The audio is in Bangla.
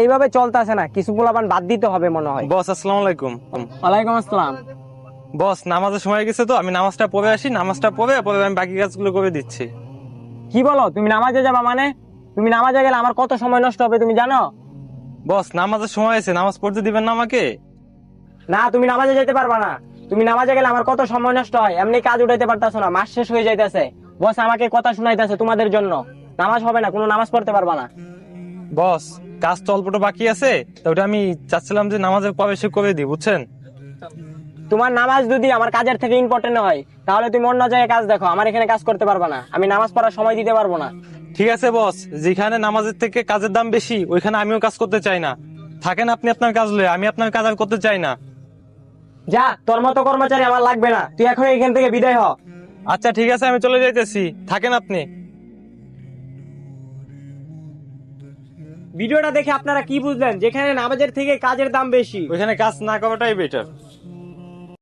এইভাবে চলতেছে না, কিছু পোলাপান বাদ দিতে হবে মনে হয়। বস আসসালামু আলাইকুম। ওয়ালাইকুম আসসালাম। বস নামাজের সময় গেছে তো আমি নামাজটা পড়ে আসি, নামাজটা পড়ে পরে আমি বাকি কাজগুলো করে দিচ্ছি। কি বলো, তুমি নামাজে যাবা মানে? তুমি নামাজে গেলে আমার কত সময় নষ্ট হবে তুমি জানো? বস নামাজের সময় আছে, নামাজ পড়তে দিবেন না আমাকে? না, তুমি নামাজে যেতে পারবা না। তুমি নামাজে গেলে আমার কত সময় নষ্ট হয়, এমনি কাজ উঠাইতে পারতাছো না, মাস শেষ হয়ে যাইতেছে। বস আমাকে কথা শুনাইতেছে তোমাদের জন্য। নামাজ হবে না, কোনো নামাজ পড়তে পারবা না। বস কাজ তো অল্পটা বাকি আছে, তো ওটা আমি চাচ্ছিলাম যে নামাজের পরে সে করে দিই, বুঝছেন? তোমার নামাজ যদি আমার কাজের থেকে ইম্পর্টেন্ট হয়, তাহলে তুমি অন্য জায়গায় কাজ দেখো, আমার এখানে কাজ করতে পারবা না। আমি নামাজ পড়ার সময় দিতে পারবো না। ঠিক আছে বস, যেখানে নামাজের থেকে কাজের দাম বেশি ওইখানে আমিও কাজ করতে চাই না। থাকেন আপনি আপনার কাজ লয়ে, আমি আপনার কাজ আর করতে চাই না। যা, তোর মতো কর্মচারী আমার লাগবে না, তুই এখন এখান থেকে বিদায় হ। আচ্ছা ঠিক আছে, আমি চলে যাইতেছি, থাকেন আপনি। ভিডিওটা দেখে আপনারা কি বুঝলেন? যেখানে নামাজের থেকে কাজের দাম বেশি। ওইখানে কাজ না করাটাই বেটার।